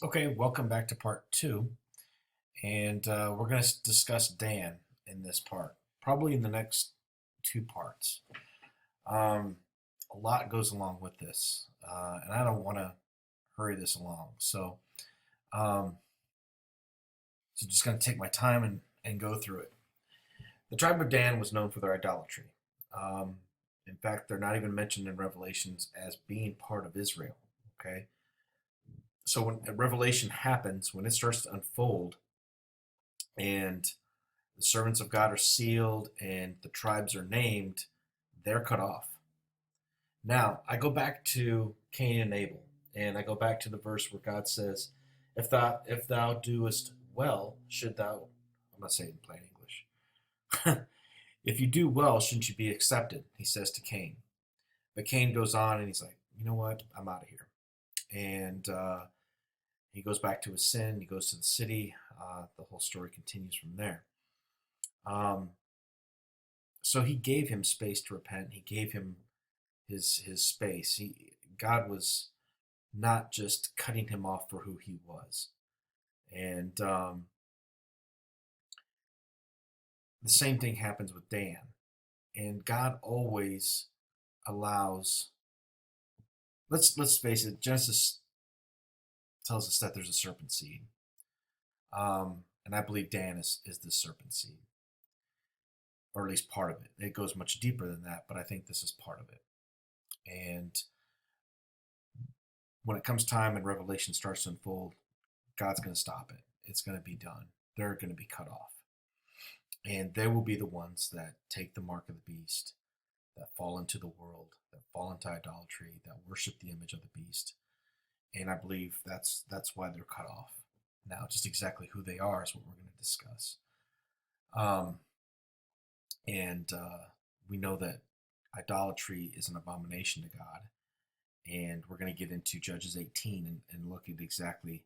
Okay, welcome back to part two. And we're going to discuss Dan in this part, probably in the next two parts. Um, a lot goes along with this, and I don't want to hurry this along. Um, so just going to take my time and go through it. The tribe of Dan was known for their idolatry. Um, in fact, they're not even mentioned in Revelations as being part of Israel. Okay, so when Revelation happens, when it starts to unfold, and the servants of God are sealed and the tribes are named, they're cut off. Now, I go back to Cain and Abel, and I go back to the verse where God says, if thou doest well, should thou, I'm not saying in plain English, if you do well, shouldn't you be accepted? He says to Cain. But Cain goes on and he's like, you know what? I'm out of here. And he goes back to his sin. He goes to the city. The whole story continues from there. Um, so he gave him space to repent. He gave him his space. God was not just cutting him off for who he was. And the same thing happens with Dan. And God always allows. Let's face it. Genesis tells us that there's a serpent seed, and I believe Dan is the serpent seed, or at least part of it. It goes much deeper than that, but I think this is part of it. And when it comes time and Revelation starts to unfold, God's going to stop it. It's going to be done. They're going to be cut off. And they will be the ones that take the mark of the beast, that fall into the world, that fall into idolatry, that worship the image of the beast. And I believe that's why they're cut off. Now, just exactly who they are is what we're going to discuss. Um, and we know that idolatry is an abomination to God. And we're going to get into Judges 18 and look at exactly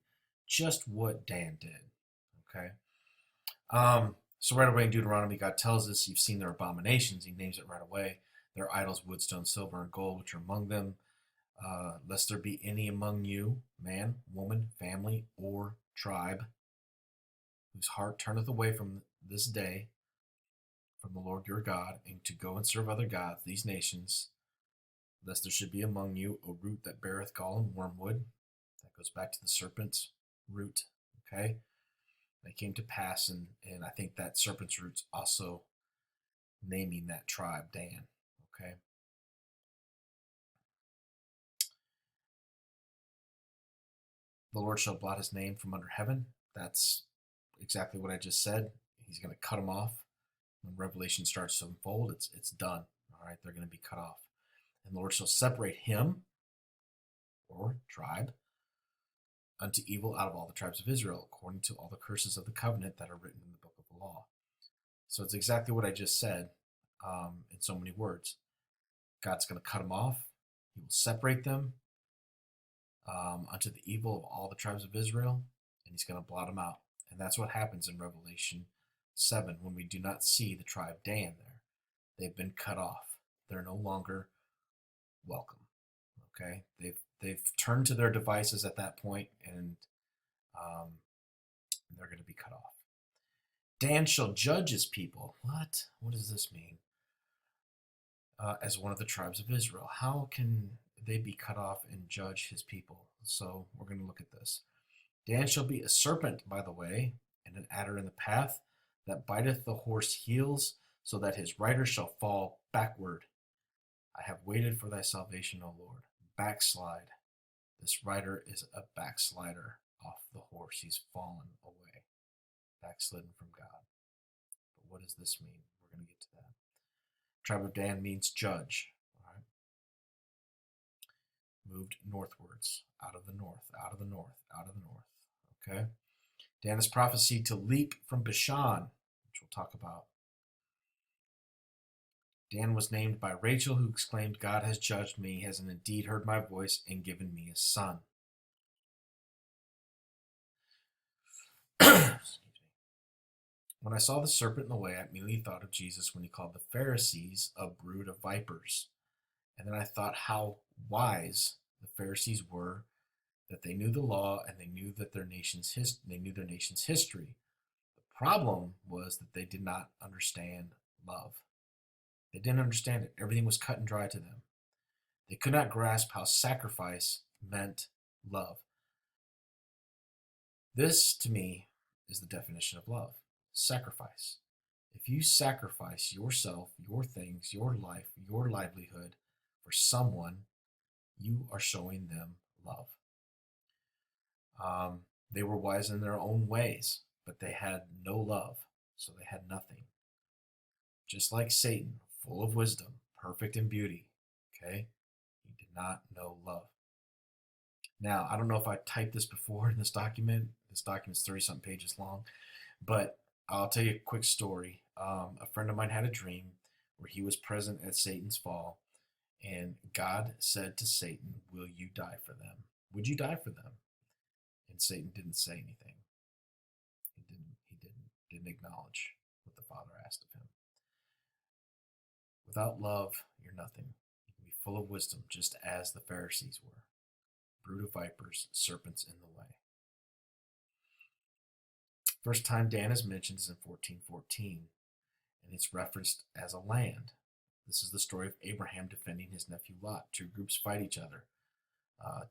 just what Dan did. Okay. So right away in Deuteronomy, God tells us, you've seen their abominations. He names it right away. Their idols, wood, stone, silver, and gold, which are among them. Lest there be any among you, man, woman, family, or tribe, whose heart turneth away from this day from the Lord your God, and to go and serve other gods, these nations, lest there should be among you a root that beareth gall and wormwood. That goes back to the serpent's root. Okay. That came to pass, and I think that serpent's root's also naming that tribe Dan. Okay. The Lord shall blot his name from under heaven. That's exactly what I just said. He's going to cut them off. When Revelation starts to unfold, it's done. All right, they're going to be cut off. And the Lord shall separate him, or tribe, unto evil out of all the tribes of Israel, according to all the curses of the covenant that are written in the book of the law. So it's exactly what I just said in so many words. God's going to cut them off. He will separate them unto the evil of all the tribes of Israel, and he's going to blot them out. And that's what happens in Revelation 7 when we do not see the tribe Dan there. They've been cut off. They're no longer welcome. Okay, they've turned to their devices at that point, and they're going to be cut off. Dan shall judge his people. What? What does this mean? As one of the tribes of Israel. How can they be cut off and judge his people? So we're going to look at this. Dan shall be a serpent by the way, and an adder in the path, that biteth the horse heels, so that his rider shall fall backward. I have waited for thy salvation, O Lord. Backslide. This rider is a backslider off the horse. He's fallen away, backslidden from God. But what does this mean? We're going to get to that. Tribe of Dan means judge. All right. Moved northwards, out of the north, out of the north, out of the north. Okay. Dan is prophesied to leap from Bashan, which we'll talk about. Dan was named by Rachel, who exclaimed, God has judged me, has indeed heard my voice, and given me a son. When I saw the serpent in the way, I immediately thought of Jesus when he called the Pharisees a brood of vipers. And then I thought how wise the Pharisees were that they knew the law and they knew that they knew their nation's history. The problem was that they did not understand love. They didn't understand it. Everything was cut and dry to them. They could not grasp how sacrifice meant love. This, to me, is the definition of love: sacrifice. If you sacrifice yourself, your things, your life, your livelihood for someone, you are showing them love. They were wise in their own ways, but they had no love, so they had nothing. Just like Satan, full of wisdom, perfect in beauty, okay? He did not know love. Now, I don't know if I typed this before in this document. This document's 30 something pages long, but I'll tell you a quick story. A friend of mine had a dream where he was present at Satan's fall, and God said to Satan, "Will you die for them? Would you die for them?" And Satan didn't say anything. He didn't acknowledge what the Father asked of him. Without love, you're nothing. You can be full of wisdom, just as the Pharisees were. Brood of vipers, serpents in the way. First time Dan is mentioned is in 1414, and it's referenced as a land. This is the story of Abraham defending his nephew Lot. Two groups fight each other.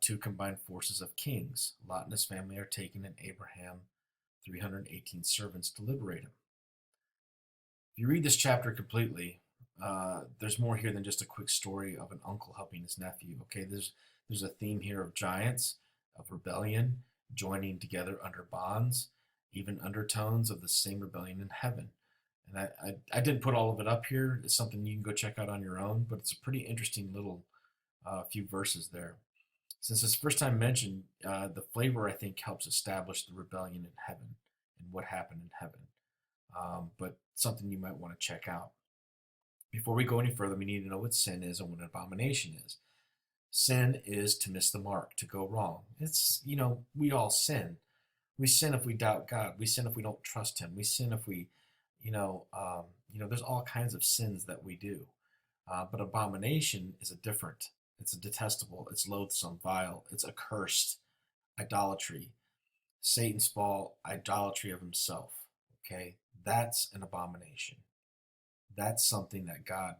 Two combined forces of kings. Lot and his family are taken, and Abraham, 318 servants to liberate him. If you read this chapter completely, there's more here than just a quick story of an uncle helping his nephew. Okay, there's a theme here of giants, of rebellion, joining together under bonds, even undertones of the same rebellion in heaven. And I didn't put all of it up here. It's something you can go check out on your own, but it's a pretty interesting little few verses there. Since it's first time mentioned, the flavor, I think, helps establish the rebellion in heaven and what happened in heaven. But something you might want to check out. Before we go any further, we need to know what sin is and what an abomination is. Sin is to miss the mark, to go wrong. It's, we all sin. We sin if we doubt God. We sin if we don't trust Him. We sin if we, there's all kinds of sins that we do. But abomination is it's a detestable, it's loathsome, vile, it's accursed, idolatry, Satan's fall, idolatry of himself. Okay, that's an abomination. That's something that God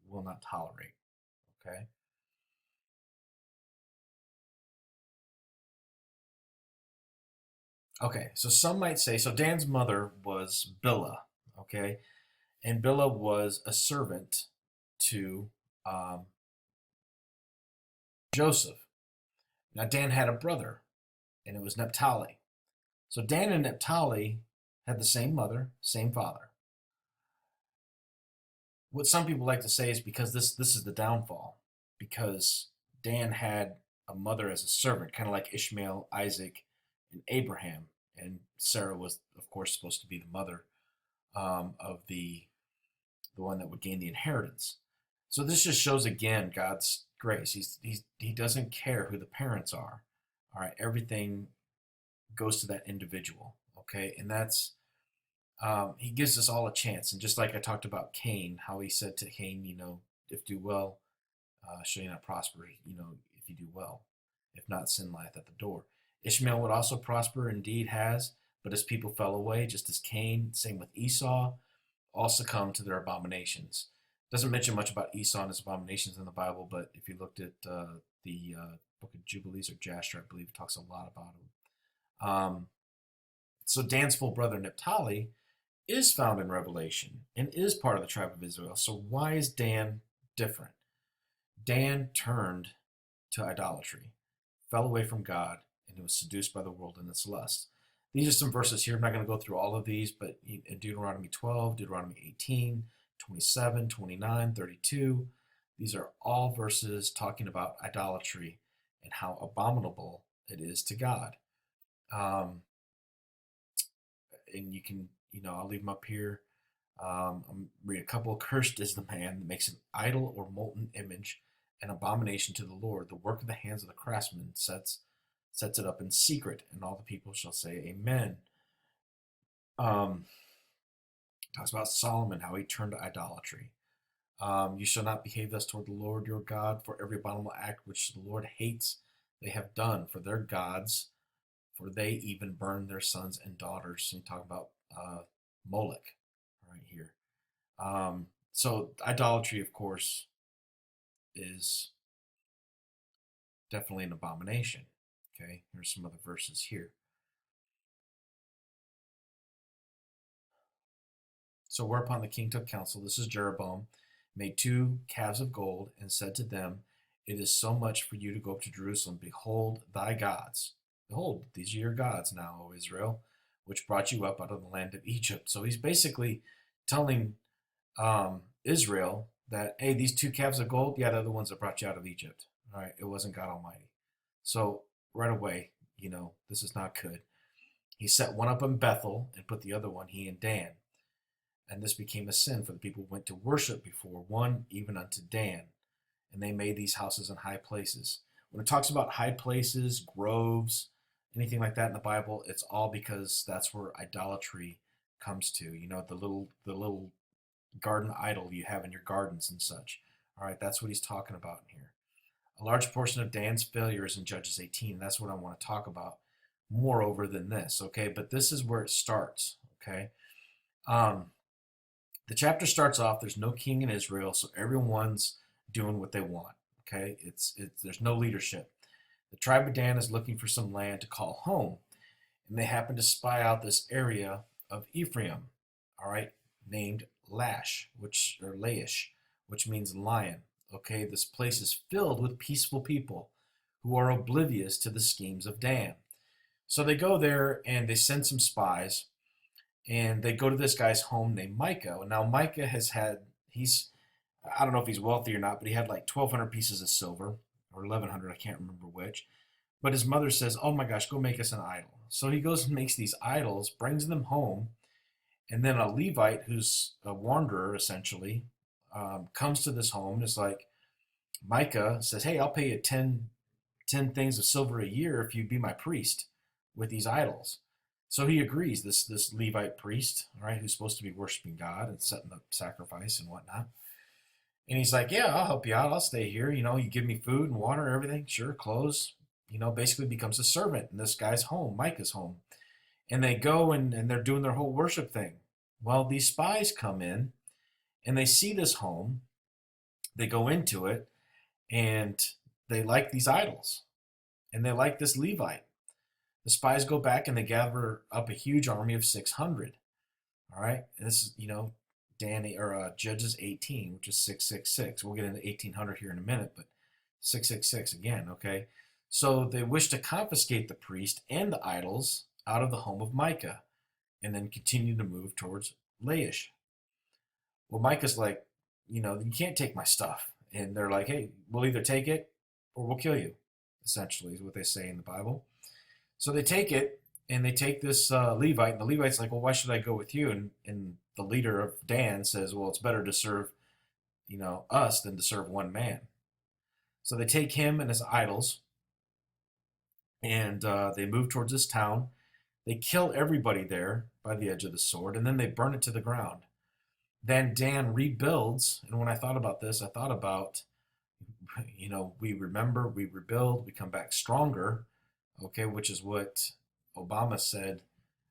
will not tolerate. Okay. Okay, so some might say, so Dan's mother was Bilhah, okay, and Bilhah was a servant to Joseph. Now Dan had a brother, and it was Naphtali. So Dan and Naphtali had the same mother, same father. What some people like to say is because this is the downfall, because Dan had a mother as a servant, kind of like Ishmael, Isaac, and Abraham, and Sarah was, of course, supposed to be the mother of the one that would gain the inheritance. So this just shows again God's grace. He doesn't care who the parents are. All right, everything goes to that individual. Okay, and that's he gives us all a chance. And just like I talked about Cain, how he said to Cain, if do well, shall you not prosper? If you do well, if not, sin lieth at the door. Ishmael would also prosper, indeed has, but his people fell away, just as Cain. Same with Esau, all succumbed to their abominations. Doesn't mention much about Esau and his abominations in the Bible, but if you looked at the book of Jubilees or Jasher, I believe it talks a lot about him. So Dan's full brother Naphtali is found in Revelation and is part of the tribe of Israel. So why is Dan different? Dan turned to idolatry, fell away from God, and was seduced by the world and its lust. These are some verses here. I'm not going to go through all of these, but in Deuteronomy 12, Deuteronomy 18, 27, 29, 32, these are all verses talking about idolatry and how abominable it is to God. And you can, I'll leave them up here. I'm read a couple. Cursed is the man that makes an idol or molten image, an abomination to the Lord. The work of the hands of the craftsman sets it up in secret, and all the people shall say, Amen. Talks about Solomon, how he turned to idolatry. You shall not behave thus toward the Lord your God, for every abominable act which the Lord hates, they have done for their gods, for they even burn their sons and daughters. And talk about Moloch right here. So idolatry, of course, is definitely an abomination. Okay, here's some other verses here. So whereupon the king took counsel, this is Jeroboam, made 2 calves of gold, and said to them, it is so much for you to go up to Jerusalem. Behold thy gods. Behold, these are your gods now, O Israel, which brought you up out of the land of Egypt. So he's basically telling Israel that, hey, these 2 calves of gold, yeah, they're the ones that brought you out of Egypt. All right, it wasn't God Almighty. So right away, this is not good. He set one up in Bethel and put the other one, he in Dan. And this became a sin, for the people went to worship before one, even unto Dan. And they made these houses in high places. When it talks about high places, groves, anything like that in the Bible, it's all because that's where idolatry comes to. The little garden idol you have in your gardens and such. All right, that's what he's talking about in here. A large portion of Dan's failure is in Judges 18. That's what I want to talk about moreover than this, okay? But this is where it starts, okay? The chapter starts off, there's no king in Israel, so everyone's doing what they want, okay? There's no leadership. The tribe of Dan is looking for some land to call home, and they happen to spy out this area of Ephraim, all right, named Laish, which means lion. Okay, this place is filled with peaceful people who are oblivious to the schemes of Dan. So they go there and they send some spies, and they go to this guy's home named Micah. Now Micah I don't know if he's wealthy or not, but he had like 1,200 pieces of silver, or 1,100, I can't remember which. But his mother says, oh my gosh, go make us an idol. So he goes and makes these idols, brings them home, and then a Levite, who's a wanderer essentially, comes to this home and is like, Micah says, hey, I'll pay you 10 things of silver a year if you be my priest with these idols. So he agrees, this Levite priest, right, who's supposed to be worshiping God and setting up sacrifice and whatnot. And he's like, yeah, I'll help you out. I'll stay here. You give me food and water and everything. Sure, clothes. Basically becomes a servant in this guy's home, Micah's home. And they go and they're doing their whole worship thing. Well, these spies come in and they see this home. They go into it and they like these idols and they like this Levite. The spies go back and they gather up a huge army of 600. All right. And this is, Judges 18, which is 666. We'll get into 1800 here in a minute, but 666 again. Okay. So they wish to confiscate the priest and the idols out of the home of Micah and then continue to move towards Laish. Well, Micah's like, you can't take my stuff. And they're like, hey, we'll either take it or we'll kill you, essentially, is what they say in the Bible. So they take it, and they take this Levite, and the Levite's like, well, why should I go with you? And the leader of Dan says, well, it's better to serve, us than to serve one man. So they take him and his idols, and they move towards this town. They kill everybody there by the edge of the sword, and then they burn it to the ground. Then Dan rebuilds, and when I thought about this, I thought about, we remember, we rebuild, we come back stronger, okay, which is what Obama said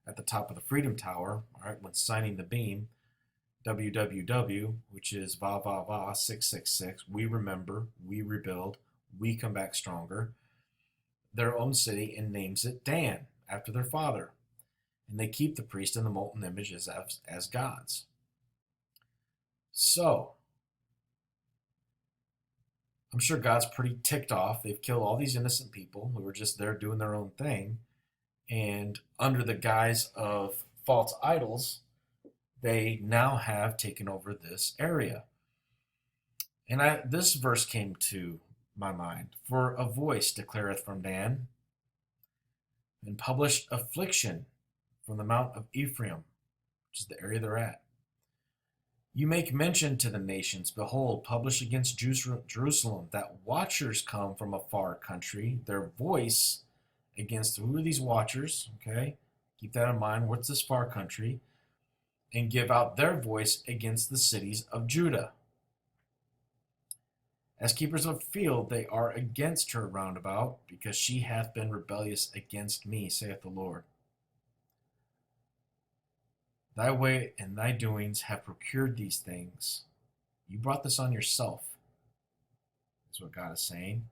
at the top of the Freedom Tower, all right, when signing the beam, WWW, which is va va va 666, we remember, we rebuild, we come back stronger, their own city, and names it Dan, after their father. And they keep the priest and the molten images as gods. So, I'm sure God's pretty ticked off. They've killed all these innocent people who were just there doing their own thing. And under the guise of false idols, they now have taken over this area. And this verse came to my mind. For a voice declareth from Dan, and published affliction from the mount of Ephraim, which is the area they're at. You make mention to the nations, behold, publish against Jerusalem, that watchers come from a far country, their voice against, who are these watchers? Okay, keep that in mind. What's this far country? And give out their voice against the cities of Judah. As keepers of the field, they are against her round about, because she hath been rebellious against me, saith the Lord. Thy way and thy doings have procured these things. You brought this on yourself, is what God is saying.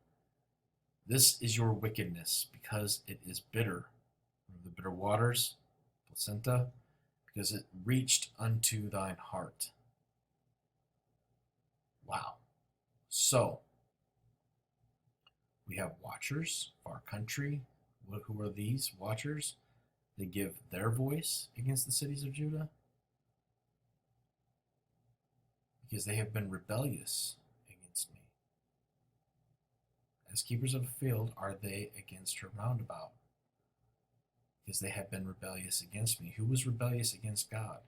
This is your wickedness, because it is bitter. The bitter waters, placenta, because it reached unto thine heart. Wow. So, we have watchers, far country. Who are these watchers? They give their voice against the cities of Judah because they have been rebellious against me. As keepers of a field are they against her roundabout, because they have been rebellious against me. Who was rebellious against God?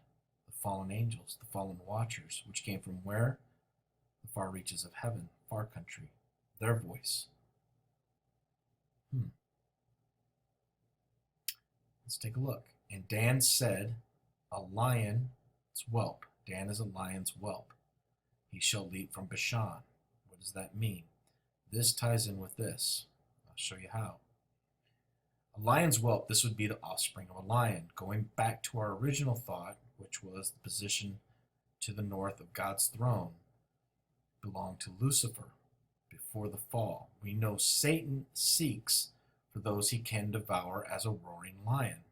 The fallen angels, the fallen watchers, which came from where? The far reaches of heaven, far country. Their voice. Let's take a look. And Dan said, a lion's whelp. Dan is a lion's whelp. He shall leap from Bashan. What does that mean? This ties in with this. I'll show you how. A lion's whelp, this would be the offspring of a lion. Going back to our original thought, which was the position to the north of God's throne, belonged to Lucifer before the fall. We know Satan seeks for those he can devour as a roaring lion.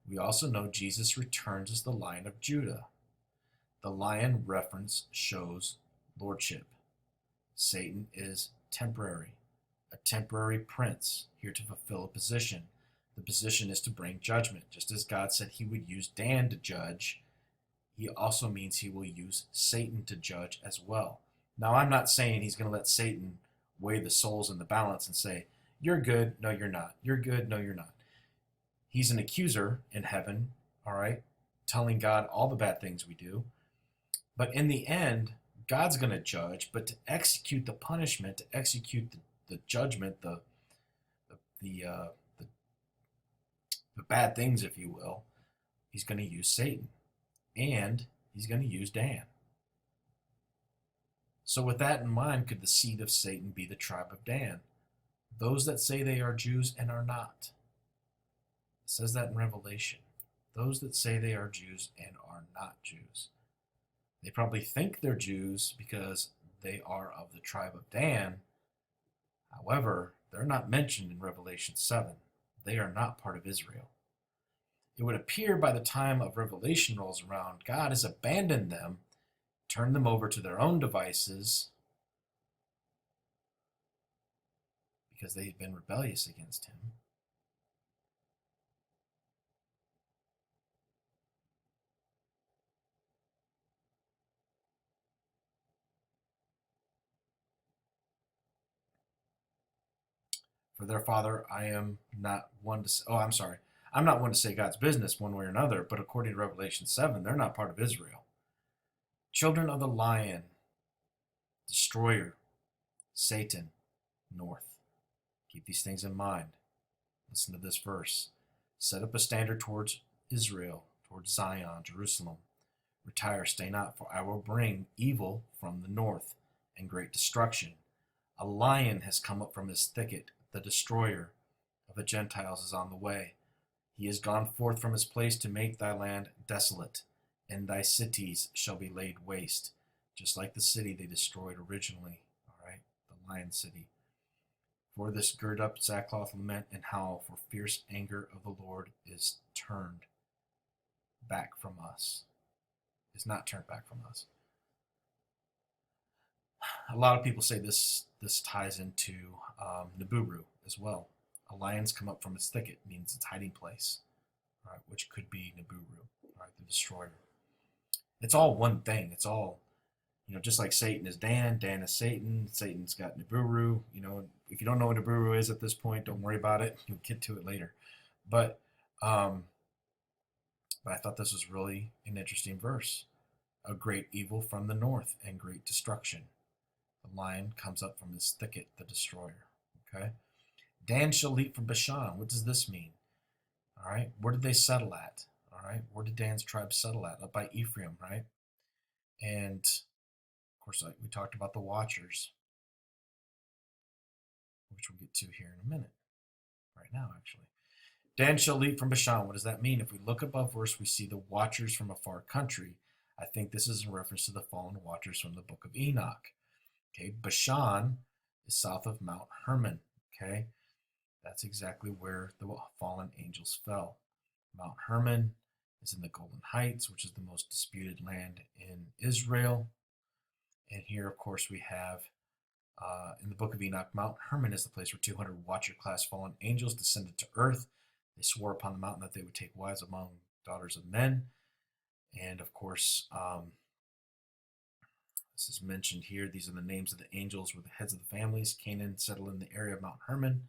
We also know Jesus returns as the Lion of Judah. The lion reference shows lordship. Satan is temporary, a temporary prince, here to fulfill a position. The position is to bring judgment. Just as God said he would use Dan to judge, he also means he will use Satan to judge as well. Now, I'm not saying he's going to let Satan weigh the souls in the balance and say, you're good, no, you're not. You're good, no, you're not. He's an accuser in heaven, all right, telling God all the bad things we do. But in the end, God's going to judge, but to execute the punishment, to execute the judgment, the bad things, if you will, he's going to use Satan, and he's going to use Dan. So with that in mind, could the seed of Satan be the tribe of Dan? Those that say they are Jews and are not. It says that in Revelation. Those that say they are Jews and are not Jews. They probably think they're Jews because they are of the tribe of Dan. However, they're not mentioned in Revelation 7. They are not part of Israel. It would appear by the time of Revelation rolls around, God has abandoned them, turned them over to their own devices because they've been rebellious against him. For their father, I am not one to say, I'm not one to say God's business one way or another, but according to Revelation 7, they're not part of Israel. Children of the lion, destroyer, Satan, north. Keep these things in mind. Listen to this verse. Set up a standard towards Israel, towards Zion, Jerusalem. Retire, stay not, for I will bring evil from the north and great destruction. A lion has come up from his thicket. The destroyer of the Gentiles is on the way. He is gone forth from his place to make thy land desolate, and thy cities shall be laid waste, just like the city they destroyed originally. All right, the lion city. For this gird up sackcloth, lament, and howl, for fierce anger of the Lord is turned back from us. Is not turned back from us. A lot of people say this ties into Nibiru as well. A lion's come up from its thicket means its hiding place, right? Which could be Nibiru, right? The destroyer. It's all one thing. It's all, just like Satan is Dan, Dan is Satan, Satan's got Nibiru. If you don't know what Nibiru is at this point, don't worry about it. You'll get to it later. But I thought this was really an interesting verse. A great evil from the north and great destruction. The lion comes up from his thicket, the destroyer. Okay? Dan shall leap from Bashan. What does this mean? All right. Where did they settle at? All right. Where did Dan's tribe settle at? Up by Ephraim, right? And of course, like we talked about the watchers. which we'll get to here in a minute, right now, actually. Dan shall leap from Bashan. What does that mean? If we look above verse, we see the watchers from a far country. I think this is in reference to the fallen watchers from the book of Enoch. Okay, Bashan is south of Mount Hermon. Okay, that's exactly where the fallen angels fell. Mount Hermon is in the Golden Heights, which is the most disputed land in Israel. And here, of course, we have in the book of Enoch, Mount Hermon is the place where 200 watcher class fallen angels descended to earth. They swore upon the mountain that they would take wives among daughters of men. And of course, this is mentioned here. These are the names of the angels, were the heads of the families. Canaan settled in the area of Mount Hermon.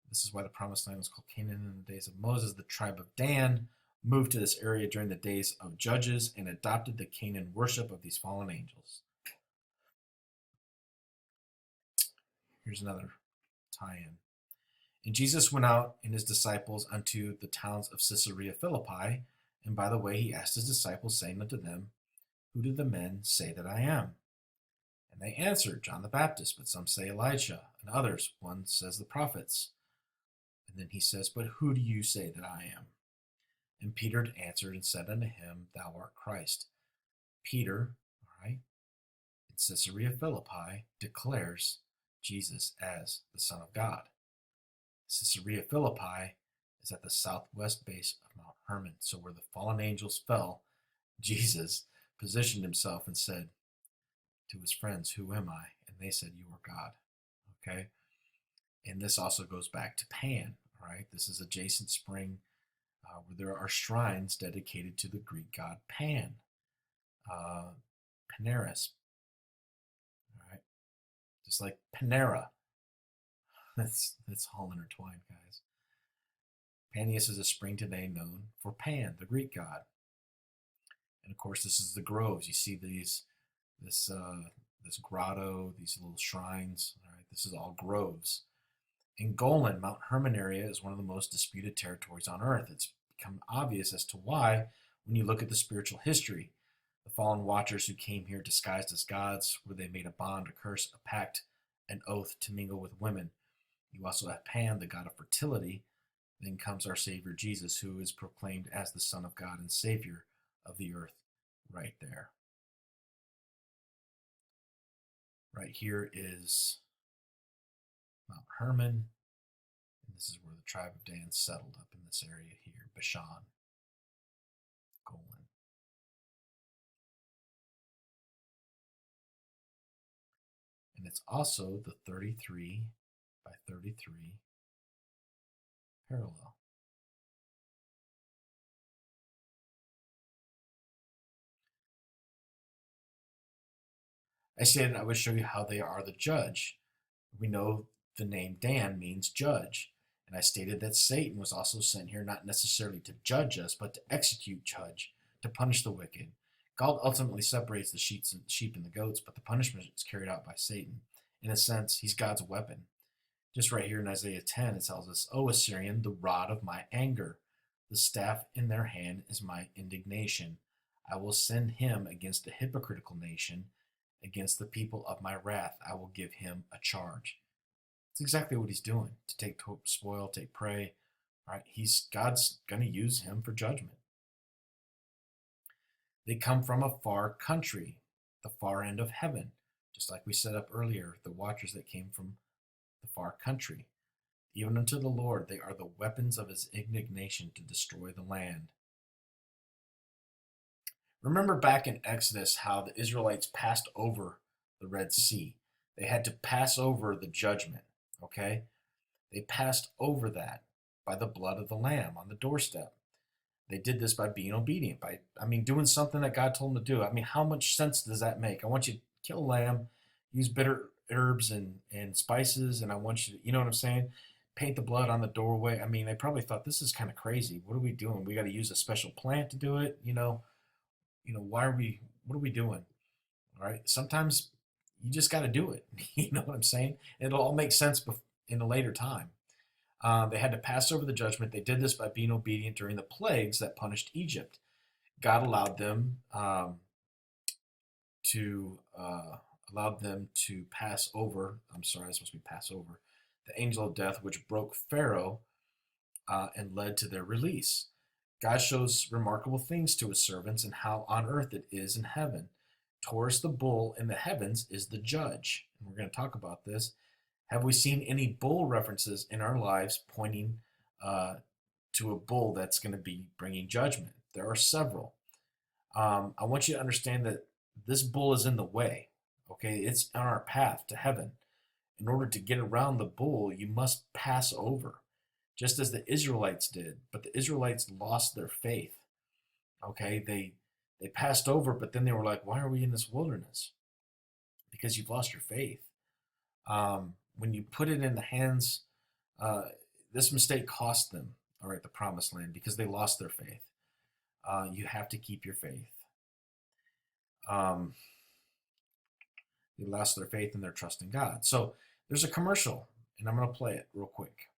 This is why the promised land was called Canaan in the days of Moses. The tribe of Dan moved to this area during the days of Judges and adopted the Canaan worship of these fallen angels. Here's another tie-in. And Jesus went out and his disciples unto the towns of Caesarea Philippi. And by the way, he asked his disciples, saying unto them, Who do the men say that I am? And they answered, John the Baptist, but some say Elijah, and others, one says the prophets. And then he says, But who do you say that I am? And Peter answered and said unto him, Thou art Christ. Peter, all right, in Caesarea Philippi, declares Jesus as the Son of God. Caesarea Philippi is at the southwest base of Mount Hermon. So where the fallen angels fell, Jesus positioned himself and said to his friends, Who am I? And they said, You are God. Okay? And this also goes back to Pan, right? This is adjacent spring where there are shrines dedicated to the Greek god Pan, Paneras, all right? Just like Panera. That's all intertwined, guys. Panias is a spring today known for Pan, the Greek god. And of course, this is the groves. You see this grotto, these little shrines. All right, this is all groves. In Golan, Mount Hermon area is one of the most disputed territories on earth. It's become obvious as to why when you look at the spiritual history. The fallen watchers who came here disguised as gods, where they made a bond, a curse, a pact, an oath to mingle with women. You also have Pan, the god of fertility. Then comes our Savior Jesus, who is proclaimed as the Son of God and Savior of the earth right there. Right here is Mount Hermon. And this is where the tribe of Dan settled up in this area here, Bashan, Golan. And it's also the 33 by 33 parallel. I stated I would show you how they are the judge. We know the name Dan means judge. And I stated that Satan was also sent here not necessarily to judge us, but to execute judge, to punish the wicked. God ultimately separates the sheep and the goats, but the punishment is carried out by Satan. In a sense, he's God's weapon. Just right here in Isaiah 10, it tells us, O Assyrian, the rod of my anger, the staff in their hand is my indignation. I will send him against a hypocritical nation, against the people of my wrath. I will give him a charge. It's exactly what he's doing, to take spoil, take prey. All right, God's going to use him for judgment. They come from a far country, the far end of heaven, just like we set up earlier, the watchers that came from the far country. Even unto the Lord they are the weapons of his indignation to destroy the land. Remember back in Exodus how the Israelites passed over the Red Sea. They had to pass over the judgment, okay? They passed over that by the blood of the Lamb on the doorstep. They did this by being obedient, by, doing something that God told them to do. How much sense does that make? I want you to kill a lamb, use bitter herbs and spices, and I want you to, you know what I'm saying? Paint the blood on the doorway. They probably thought, this is kind of crazy. What are we doing? We got to use a special plant to do it. What are we doing? All right. Sometimes you just got to do it. You know what I'm saying? It'll all make sense in a later time. They had to pass over the judgment. They did this by being obedient during the plagues that punished Egypt. God allowed them to pass over. I'm sorry, it's supposed to be pass over. the angel of death, which broke Pharaoh and led to their release. God shows remarkable things to his servants and how on earth it is in heaven. Taurus, the bull in the heavens, is the judge. And we're going to talk about this. Have we seen any bull references in our lives pointing uh, to a bull that's going to be bringing judgment? There are several. I want you to understand that this bull is in the way. Okay, it's on our path to heaven. In order to get around the bull, you must pass over, just as the Israelites did. But the Israelites lost their faith. Okay, they passed over, but then they were like, "Why are we in this wilderness?" Because you've lost your faith. When you put it in the hands, uh, this mistake cost them, all right, the promised land because they lost their faith. You have to keep your faith. Um, they lost their faith and their trust in God. So there's a commercial, and I'm going to play it real quick.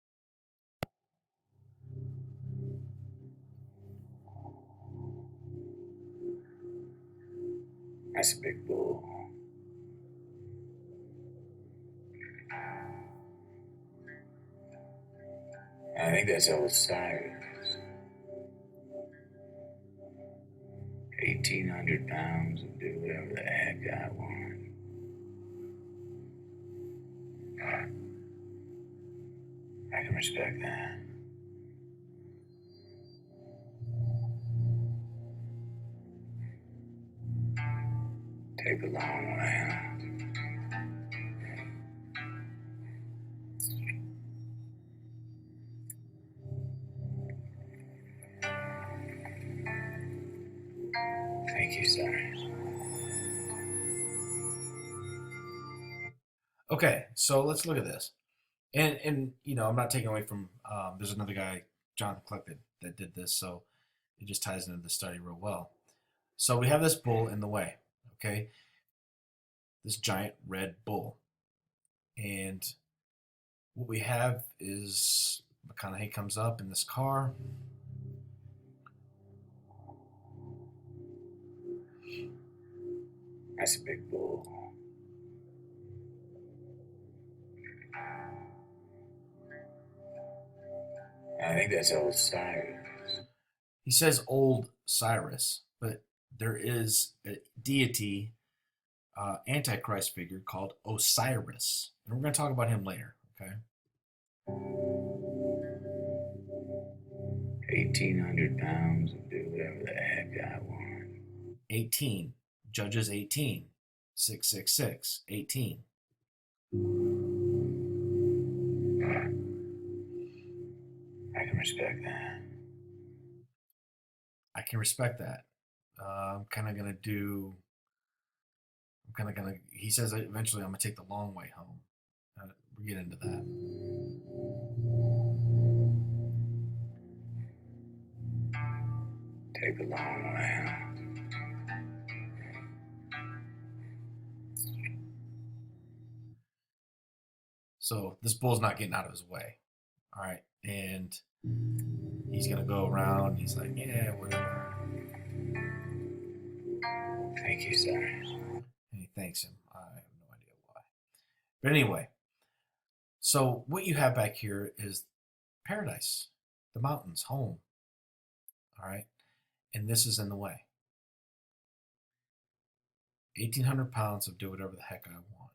That's a big bull. I think that's Osiris. 1,800 pounds and do whatever the heck I want. I can respect that. Take the long way, huh? Thank you, sir. Okay, so let's look at this. And I'm not taking away from. There's another guy, Jonathan Cluck, that did this, so it just ties into the study real well. So we have this bull in the way. Okay, this giant red bull, and what we have is McConaughey comes up in this car. That's a big bull. I think that's Osiris. He says old Cyrus, but there is a deity, antichrist figure called Osiris, and we're going to talk about him later. Okay, 1,800 pounds and do whatever the heck I want. 18, Judges 18, 666, 18. I can respect that. I can respect that. I'm kind of gonna do. I'm kind of gonna. He says that eventually I'm gonna take the long way home. We'll get into that. Take the long way, huh? So this bull's not getting out of his way. All right, and he's gonna go around. And he's like, yeah, whatever. Thank you, sir. And he thanks him. I have no idea why. But anyway, so what you have back here is paradise, the mountains, home. All right, and this is in the way. 1,800 pounds of do whatever the heck I want.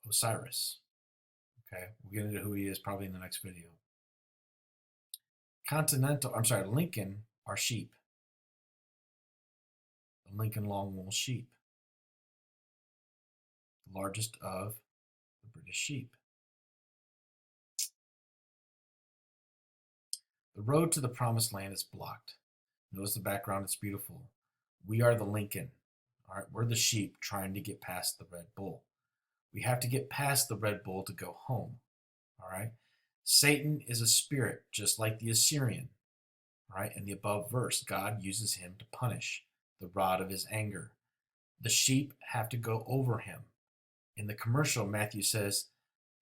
Osiris. Okay, we'll get into who he is probably in the next video. Lincoln are sheep. The Lincoln long wool sheep. The largest of the British sheep. The road to the promised land is blocked. Notice the background, it's beautiful. We are the Lincoln. All right, we're the sheep trying to get past the Red Bull. We have to get past the Red Bull to go home. All right. Satan is a spirit, just like the Assyrian. All right. In the above verse, God uses him to punish the rod of his anger. The sheep have to go over him. In the commercial, Matthew says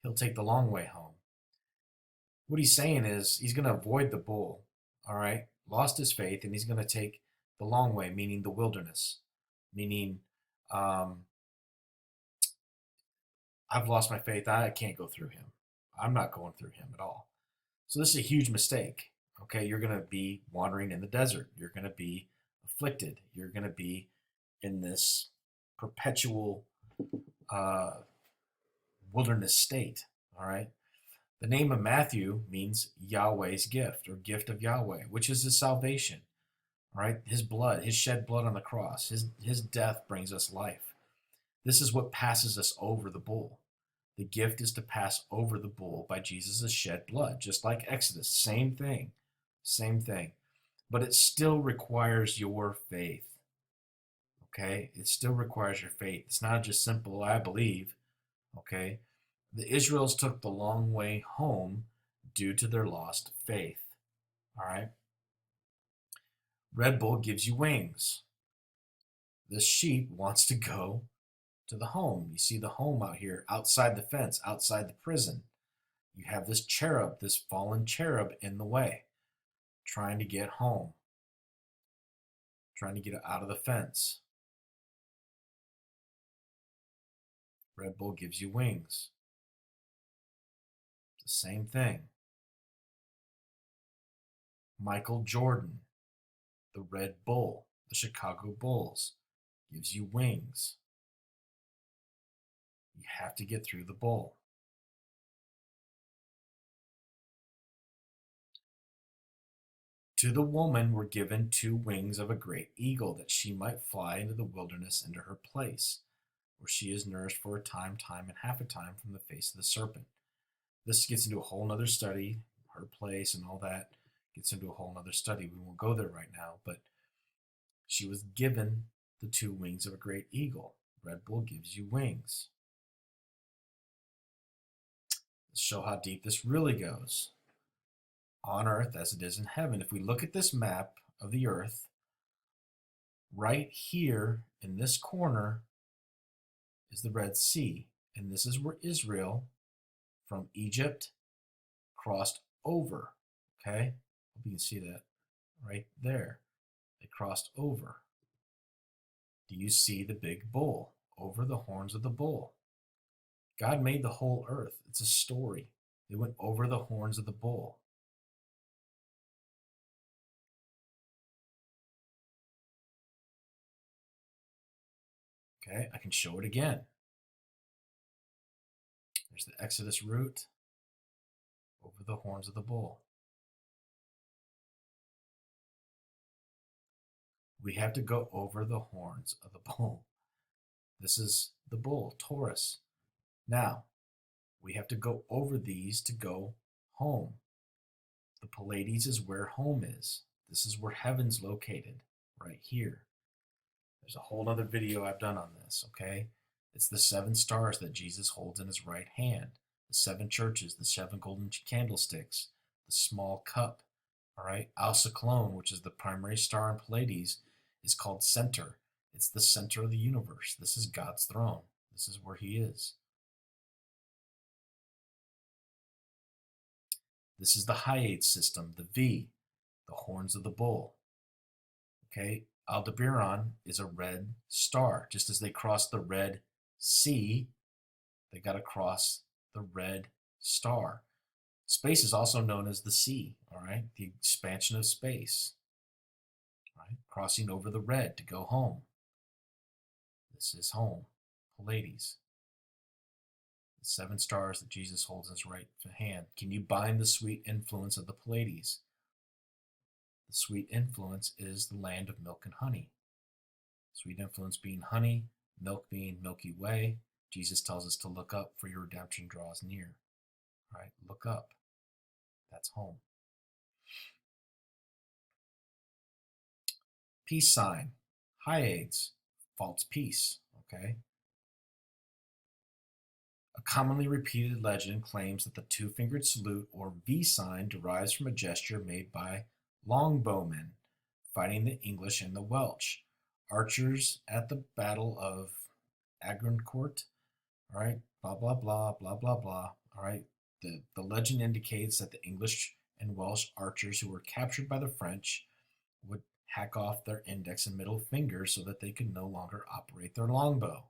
he'll take the long way home. What he's saying is he's going to avoid the bull. All right. Lost his faith, and he's going to take the long way, meaning the wilderness, meaning I've lost my faith. I can't go through him. I'm not going through him at all. So this is a huge mistake. Okay, you're going to be wandering in the desert. You're going to be afflicted. You're going to be in this perpetual uh, wilderness state. All right. The name of Matthew means Yahweh's gift or gift of Yahweh, which is his salvation. All right. His blood, his shed blood on the cross, his death brings us life. This is what passes us over the bull. The gift is to pass over the bull by Jesus' shed blood, just like Exodus. Same thing. Same thing. But it still requires your faith. Okay? It still requires your faith. It's not just simple, I believe. Okay? The Israels took the long way home due to their lost faith. All right? Red Bull gives you wings. This sheep wants to go to the home. You see the home out here, outside the fence, outside the prison. You have this cherub, this fallen cherub in the way, trying to get home, trying to get out of the fence. Red Bull gives you wings. It's the same thing. Michael Jordan, the Red Bull, the Chicago Bulls, gives you wings. You have to get through the bull. To the woman were given 2 wings of a great eagle, that she might fly into the wilderness into her place, where she is nourished for a time, and half a time from the face of the serpent. This gets into a whole nother study, her place and all that gets into a whole nother study. We won't go there right now, but she was given the 2 wings of a great eagle. Red Bull gives you wings. Let's show how deep this really goes. On earth as it is in heaven. If we look at this map of the earth, right here in this corner is the Red Sea. And this is where Israel from Egypt crossed over. Okay? Hope you can see that right there. They crossed over. Do you see the big bull over the horns of the bull? God made the whole earth. It's a story. They went over the horns of the bull. Okay, I can show it again. There's the Exodus route over the horns of the bull. We have to go over the horns of the bull. This is the bull, Taurus. Now, we have to go over these to go home. The Pleiades is where home is. This is where heaven's located, right here. There's a whole other video I've done on this, okay? It's the 7 stars that Jesus holds in his right hand, the 7 churches, the 7 golden candlesticks, the small cup, all right? Alcyone, which is the primary star in Pleiades, is called center. It's the center of the universe. This is God's throne. This is where he is. This is the Hyades system, the V, the horns of the bull. Okay, Aldebaran is a red star. Just as they crossed the Red Sea, they got to cross the red star. Space is also known as the sea, all right? The expansion of space, right? Crossing over the red to go home. This is home, Pleiades. The 7 stars that Jesus holds in his right hand. Can you bind the sweet influence of the Pleiades? The sweet influence is the land of milk and honey. Sweet influence being honey, milk being Milky Way. Jesus tells us to look up, for your redemption draws near. All right, look up. That's home. Peace sign. Hyades. False peace. Okay. A commonly repeated legend claims that the 2-fingered salute, or V sign, derives from a gesture made by longbowmen fighting the English and the Welsh archers at the Battle of Agincourt. All right, blah, blah, blah, blah, blah, blah. All right, the legend indicates that the English and Welsh archers who were captured by the French would hack off their index and middle fingers so that they could no longer operate their longbow.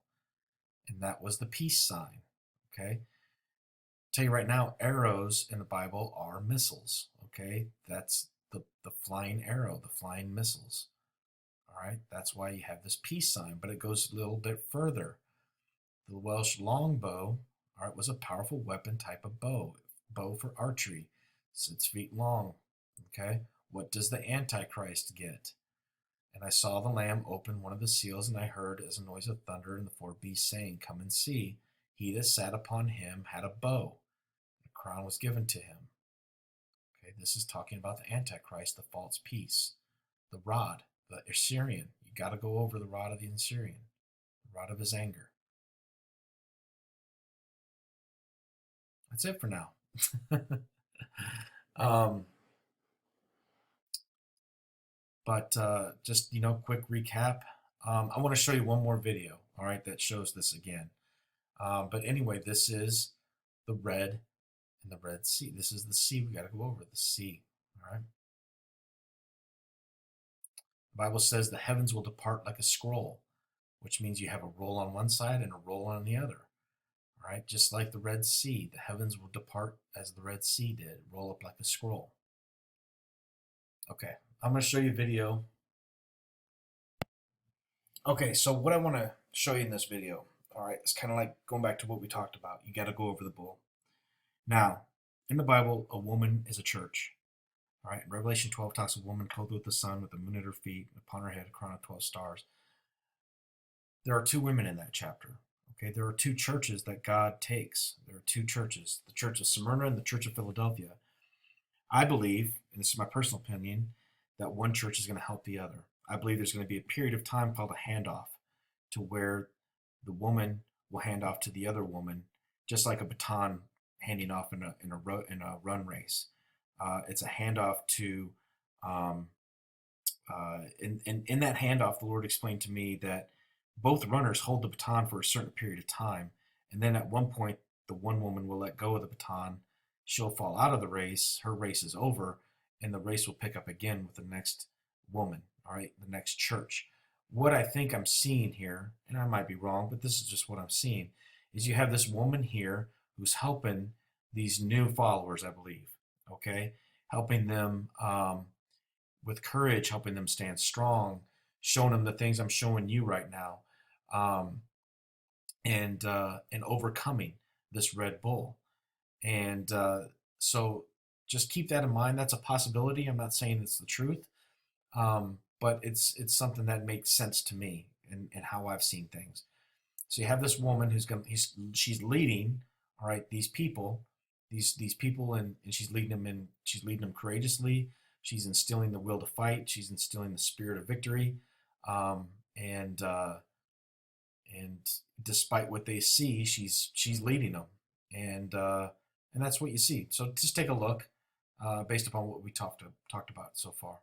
And that was the peace sign. Okay, tell you right now, arrows in the Bible are missiles. Okay, that's the flying arrow, the flying missiles. All right, that's why you have this peace sign, but it goes a little bit further. The Welsh longbow, all right, was a powerful weapon type of bow for archery, 6 feet long. Okay, what does the Antichrist get? And I saw the Lamb open one of the seals, and I heard as a noise of thunder and the four beasts saying, "Come and see." He that sat upon him had a bow. The crown was given to him. Okay, this is talking about the Antichrist, the false peace. The rod, the Assyrian. You got to go over the rod of the Assyrian, the rod of his anger. That's it for now. um, but just quick recap. I want to show you one more video. All right, that shows this again. But anyway, this is the red and the Red Sea. This is the sea. We got to go over the sea. All right. The Bible says the heavens will depart like a scroll, which means you have a roll on one side and a roll on the other. All right. Just like the Red Sea, the heavens will depart as the Red Sea did, roll up like a scroll. Okay. I'm going to show you a video. Okay. So what I want to show you in this video, all right, it's kind of like going back to what we talked about. You got to go over the bull. Now, in the Bible, a woman is a church. All right, Revelation 12 talks of a woman clothed with the sun, with the moon at her feet, and upon her head a crown of 12 stars. There are 2 women in that chapter. Okay, there are 2 churches that God takes. There are 2 churches, the Church of Smyrna and the Church of Philadelphia. I believe, and this is my personal opinion, that one church is going to help the other. I believe there's going to be a period of time called a handoff, to where the woman will hand off to the other woman, just like a baton handing off in a run race. It's a handoff to um, in that handoff, the Lord explained to me that both runners hold the baton for a certain period of time, and then at one point, the one woman will let go of the baton. She'll fall out of the race. Her race is over, and the race will pick up again with the next woman. All right, the next church. What I think I'm seeing here, and I might be wrong, but this is just what I'm seeing, is you have this woman here who's helping these new followers, I believe. Okay, helping them with courage, helping them stand strong, showing them the things I'm showing you right now, um, and overcoming this Red Bull. And so just keep that in mind. That's a possibility. I'm not saying it's the truth, but it's something that makes sense to me and how I've seen things. So you have this woman she's leading, all right, these people, these people, and she's leading them courageously. She's instilling the will to fight. She's instilling the spirit of victory, um, and uh, and despite what they see, she's leading them, and that's what you see. So just take a look, based upon what we talked about so far.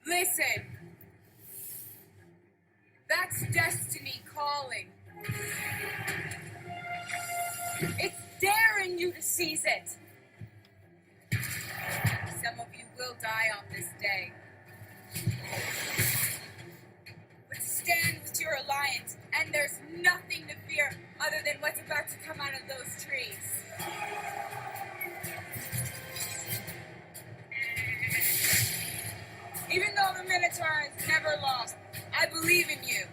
Listen, that's destiny calling. It's daring you to seize it. Some of you will die on this day. But stand with your alliance, and there's nothing to fear other than what's about to come out of those trees. Even though the Minotaur has never lost, I believe in you.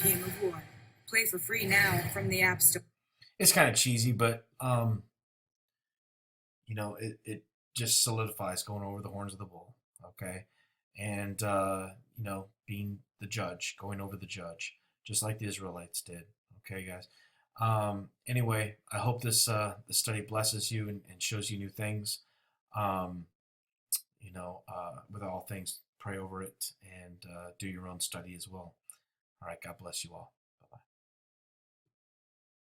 Game of War. Play for free now from the App Store. It's kind of cheesy, but it just solidifies going over the horns of the bull. Okay, and being the judge, going over the judge, just like the Israelites did. Okay, guys. Anyway, I hope this study blesses you and shows you new things. Um, with all things, pray over it and do your own study as well. All right, God bless you all.